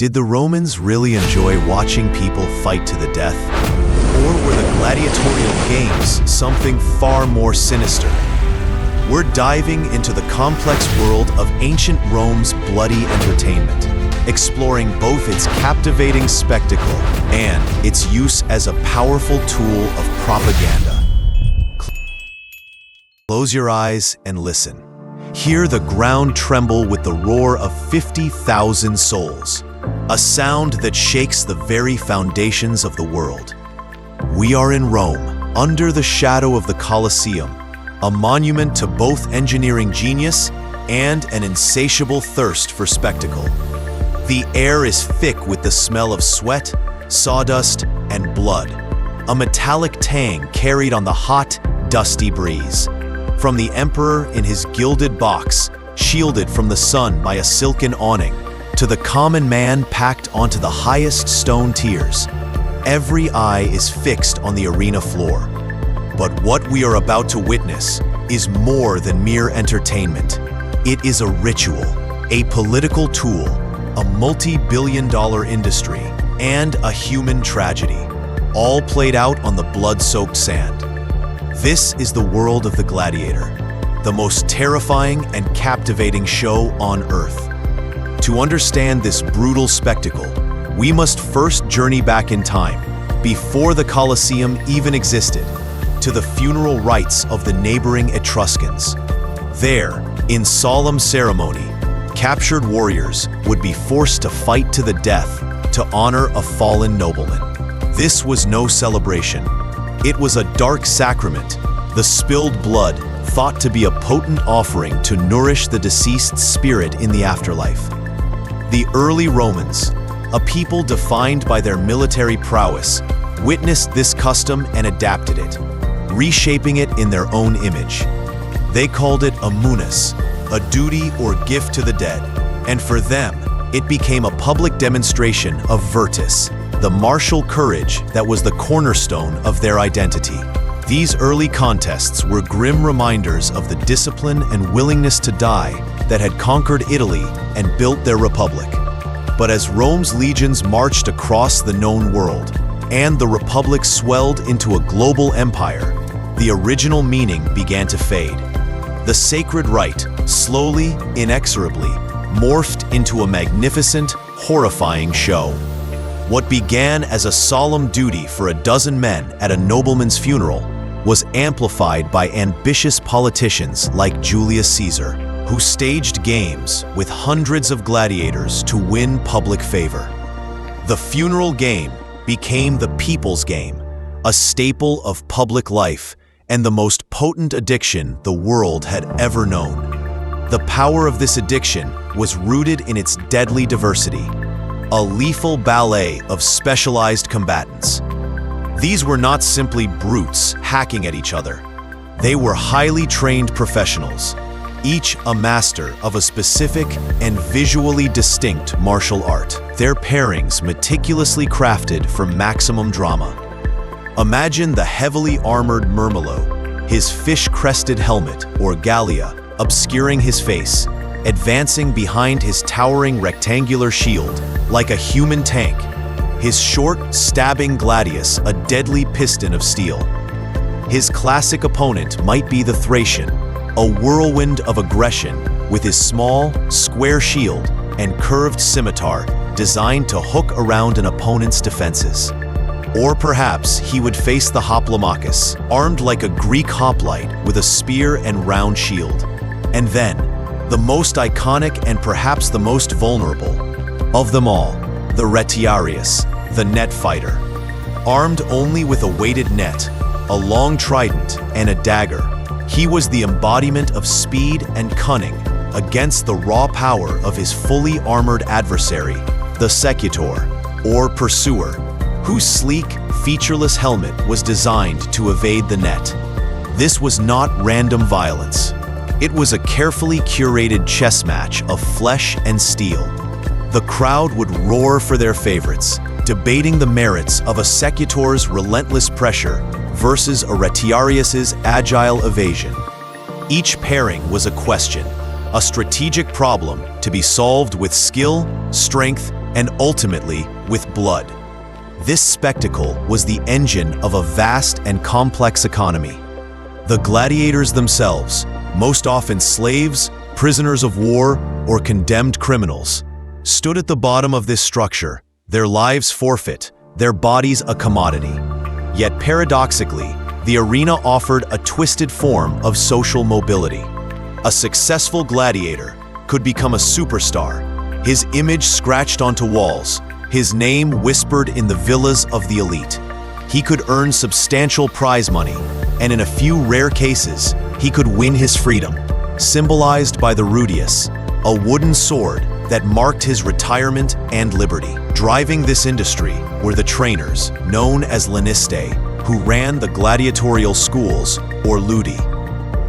Did the Romans really enjoy watching people fight to the death? Or were the gladiatorial games something far more sinister? We're diving into the complex world of ancient Rome's bloody entertainment, exploring both its captivating spectacle and its use as a powerful tool of propaganda. Close your eyes and listen. Hear the ground tremble with the roar of 50,000 souls, a sound that shakes the very foundations of the world. We are in Rome, under the shadow of the Colosseum, a monument to both engineering genius and an insatiable thirst for spectacle. The air is thick with the smell of sweat, sawdust, and blood, a metallic tang carried on the hot, dusty breeze. From the emperor in his gilded box, shielded from the sun by a silken awning, to the common man packed onto the highest stone tiers, every eye is fixed on the arena floor. But what we are about to witness is more than mere entertainment. It is a ritual, a political tool, a multi-billion-dollar industry, and a human tragedy, all played out on the blood-soaked sand. This is the world of the gladiator, the most terrifying and captivating show on Earth. To understand this brutal spectacle, we must first journey back in time, before the Colosseum even existed, to the funeral rites of the neighboring Etruscans. There, in solemn ceremony, captured warriors would be forced to fight to the death to honor a fallen nobleman. This was no celebration. It was a dark sacrament, the spilled blood thought to be a potent offering to nourish the deceased's spirit in the afterlife. The early Romans, a people defined by their military prowess, witnessed this custom and adapted it, reshaping it in their own image. They called it a munus, a duty or gift to the dead, and for them, it became a public demonstration of virtus, the martial courage that was the cornerstone of their identity. These early contests were grim reminders of the discipline and willingness to die that had conquered Italy and built their republic. But as Rome's legions marched across the known world, and the republic swelled into a global empire, the original meaning began to fade. The sacred rite, slowly, inexorably, morphed into a magnificent, horrifying show. What began as a solemn duty for a dozen men at a nobleman's funeral was amplified by ambitious politicians like Julius Caesar, who staged games with hundreds of gladiators to win public favor. The funeral game became the people's game, a staple of public life and the most potent addiction the world had ever known. The power of this addiction was rooted in its deadly diversity, a lethal ballet of specialized combatants. These were not simply brutes hacking at each other. They were highly trained professionals, each a master of a specific and visually distinct martial art, their pairings meticulously crafted for maximum drama. Imagine the heavily armored Murmillo, his fish-crested helmet, or Gallia, obscuring his face, advancing behind his towering rectangular shield, like a human tank, his short, stabbing gladius a deadly piston of steel. His classic opponent might be the Thracian, a whirlwind of aggression with his small, square shield and curved scimitar designed to hook around an opponent's defenses. Or perhaps he would face the Hoplomachus, armed like a Greek hoplite with a spear and round shield. And then, the most iconic and perhaps the most vulnerable of them all, the Retiarius, the net fighter. Armed only with a weighted net, a long trident, and a dagger, he was the embodiment of speed and cunning against the raw power of his fully armored adversary, the Secutor, or pursuer, whose sleek, featureless helmet was designed to evade the net. This was not random violence. It was a carefully curated chess match of flesh and steel. The crowd would roar for their favorites, debating the merits of a Secutor's relentless pressure versus a Retiarius's agile evasion. Each pairing was a question, a strategic problem to be solved with skill, strength, and ultimately with blood. This spectacle was the engine of a vast and complex economy. The gladiators themselves, most often slaves, prisoners of war, or condemned criminals, stood at the bottom of this structure, their lives forfeit, their bodies a commodity. Yet paradoxically, the arena offered a twisted form of social mobility. A successful gladiator could become a superstar, his image scratched onto walls, his name whispered in the villas of the elite. He could earn substantial prize money, and in a few rare cases, he could win his freedom, symbolized by the rudius, a wooden sword that marked his retirement and liberty. Driving this industry were the trainers, known as lanistae, who ran the gladiatorial schools, or ludi.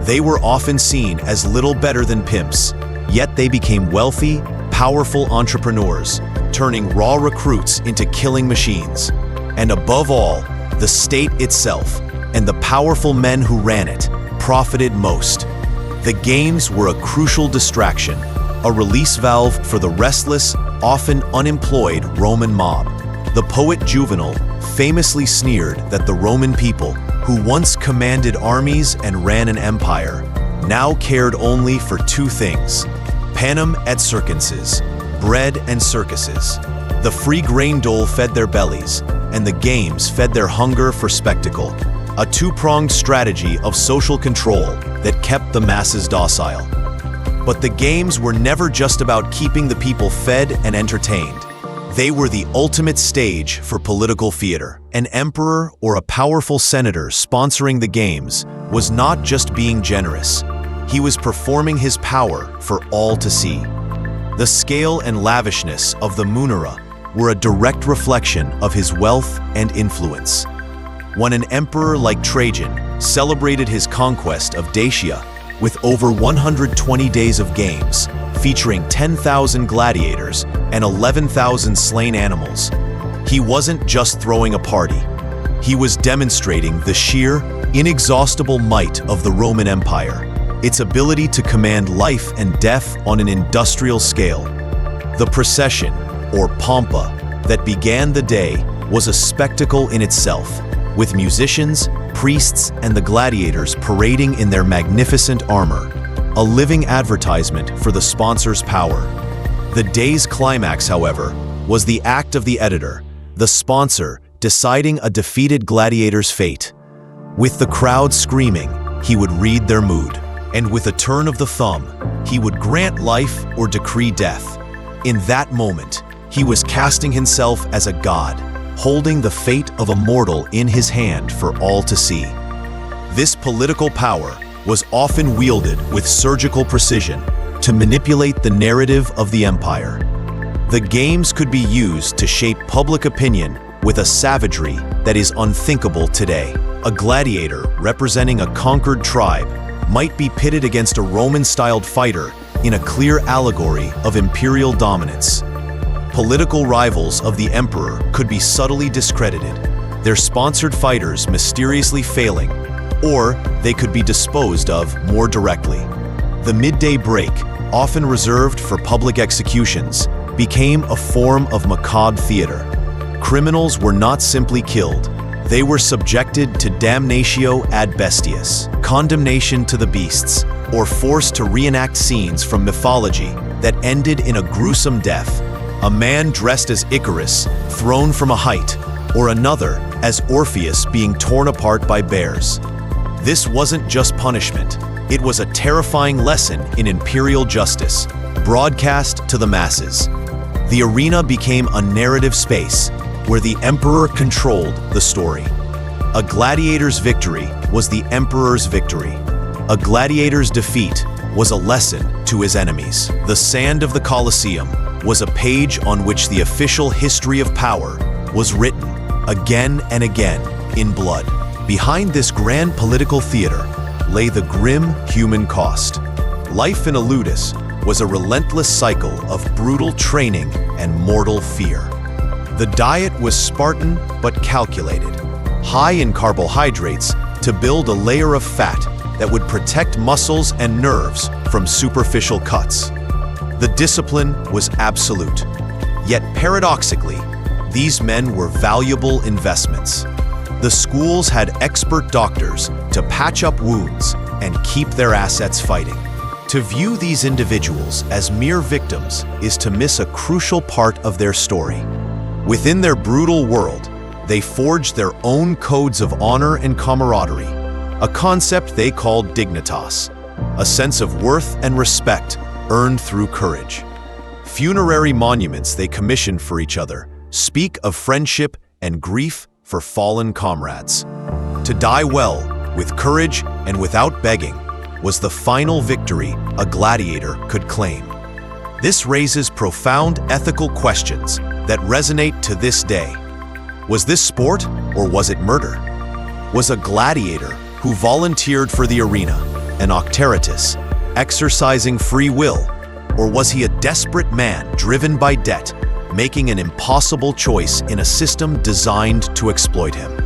They were often seen as little better than pimps, yet they became wealthy, powerful entrepreneurs, turning raw recruits into killing machines. And above all, the state itself and the powerful men who ran it profited most. The games were a crucial distraction, a release valve for the restless, often unemployed Roman mob. The poet Juvenal famously sneered that the Roman people, who once commanded armies and ran an empire, now cared only for two things: panem et circenses, bread and circuses. The free grain dole fed their bellies, and the games fed their hunger for spectacle, a two-pronged strategy of social control that kept the masses docile. But the games were never just about keeping the people fed and entertained. They were the ultimate stage for political theater. An emperor or a powerful senator sponsoring the games was not just being generous. He was performing his power for all to see. The scale and lavishness of the munera were a direct reflection of his wealth and influence. When an emperor like Trajan celebrated his conquest of Dacia with over 120 days of games, featuring 10,000 gladiators and 11,000 slain animals, he wasn't just throwing a party. He was demonstrating the sheer, inexhaustible might of the Roman Empire, its ability to command life and death on an industrial scale. The procession, or pompa, that began the day was a spectacle in itself, with musicians, priests, and the gladiators parading in their magnificent armor, a living advertisement for the sponsor's power. The day's climax, however, was the act of the editor, the sponsor, deciding a defeated gladiator's fate. With the crowd screaming, he would read their mood, and with a turn of the thumb, he would grant life or decree death. In that moment, he was casting himself as a god, holding the fate of a mortal in his hand for all to see. This political power was often wielded with surgical precision to manipulate the narrative of the empire. The games could be used to shape public opinion with a savagery that is unthinkable today. A gladiator representing a conquered tribe might be pitted against a Roman-styled fighter in a clear allegory of imperial dominance. Political rivals of the emperor could be subtly discredited, their sponsored fighters mysteriously failing, or they could be disposed of more directly. The midday break, often reserved for public executions, became a form of macabre theater. Criminals were not simply killed, they were subjected to damnatio ad bestias, condemnation to the beasts, or forced to reenact scenes from mythology that ended in a gruesome death. A man dressed as Icarus, thrown from a height, or another as Orpheus being torn apart by bears. This wasn't just punishment, it was a terrifying lesson in imperial justice, broadcast to the masses. The arena became a narrative space where the emperor controlled the story. A gladiator's victory was the emperor's victory. A gladiator's defeat was a lesson to his enemies. The sand of the Colosseum was a page on which the official history of power was written again and again in blood. Behind this grand political theater lay the grim human cost. Life in a ludus was a relentless cycle of brutal training and mortal fear. The diet was Spartan but calculated, high in carbohydrates to build a layer of fat that would protect muscles and nerves from superficial cuts. The discipline was absolute, Yet paradoxically, these men were valuable investments. The schools had expert doctors to patch up wounds and keep their assets fighting. To view these individuals as mere victims is to miss a crucial part of their story. Within their brutal world, they forged their own codes of honor and camaraderie, a concept they called dignitas, a sense of worth and respect earned through courage. Funerary monuments they commissioned for each other speak of friendship and grief for fallen comrades. To die well, with courage and without begging, was the final victory a gladiator could claim. This raises profound ethical questions that resonate to this day. Was this sport or was it murder? Was a gladiator who volunteered for the arena an Octeritus, exercising free will, or was he a desperate man driven by debt, making an impossible choice in a system designed to exploit him?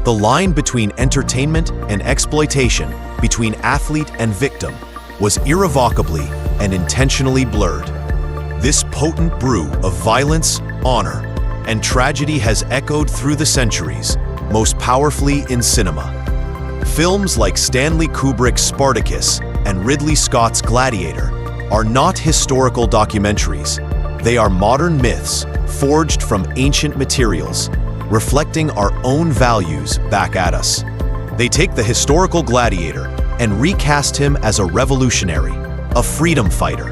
The line between entertainment and exploitation, between athlete and victim, was irrevocably and intentionally blurred. This potent brew of violence, honor, and tragedy has echoed through the centuries, most powerfully in cinema. Films like Stanley Kubrick's Spartacus and Ridley Scott's Gladiator are not historical documentaries. They are modern myths forged from ancient materials, reflecting our own values back at us. They take the historical gladiator and recast him as a revolutionary, a freedom fighter,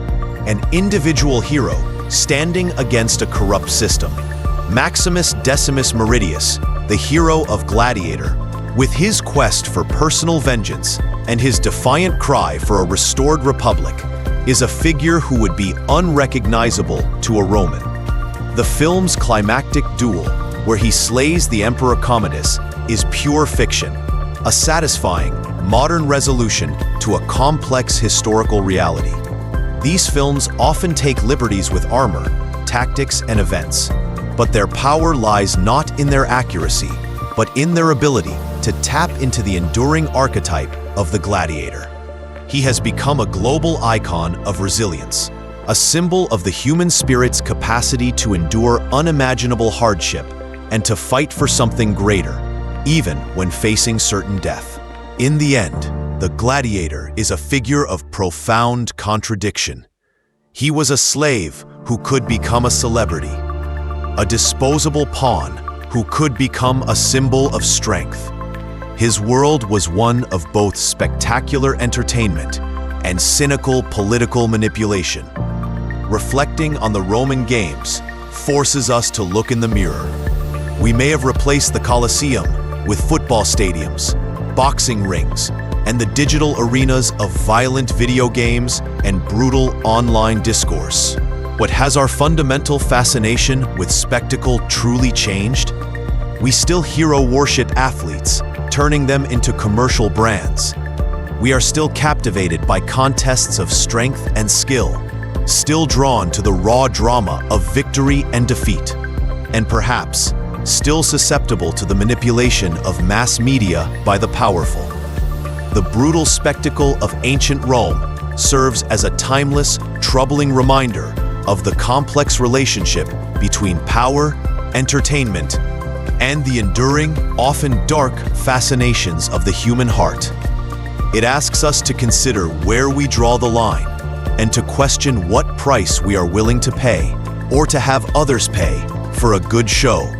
an individual hero standing against a corrupt system. Maximus Decimus Meridius, the hero of Gladiator, with his quest for personal vengeance and his defiant cry for a restored republic, is a figure who would be unrecognizable to a Roman. The film's climactic duel, where he slays the Emperor Commodus, is pure fiction, a satisfying, modern resolution to a complex historical reality. These films often take liberties with armor, tactics, and events, but their power lies not in their accuracy, but in their ability to tap into the enduring archetype of the gladiator. He has become a global icon of resilience, a symbol of the human spirit's capacity to endure unimaginable hardship and to fight for something greater, even when facing certain death. In the end, the gladiator is a figure of profound contradiction. He was a slave who could become a celebrity, a disposable pawn who could become a symbol of strength. His world was one of both spectacular entertainment and cynical political manipulation. Reflecting on the Roman games forces us to look in the mirror. We may have replaced the Colosseum with football stadiums, boxing rings, and the digital arenas of violent video games and brutal online discourse. But has our fundamental fascination with spectacle truly changed? We still hero-worship athletes, turning them into commercial brands. We are still captivated by contests of strength and skill, still drawn to the raw drama of victory and defeat, and perhaps still susceptible to the manipulation of mass media by the powerful. The brutal spectacle of ancient Rome serves as a timeless, troubling reminder of the complex relationship between power, entertainment, and the enduring, often dark, fascinations of the human heart. It asks us to consider where we draw the line and to question what price we are willing to pay or to have others pay for a good show.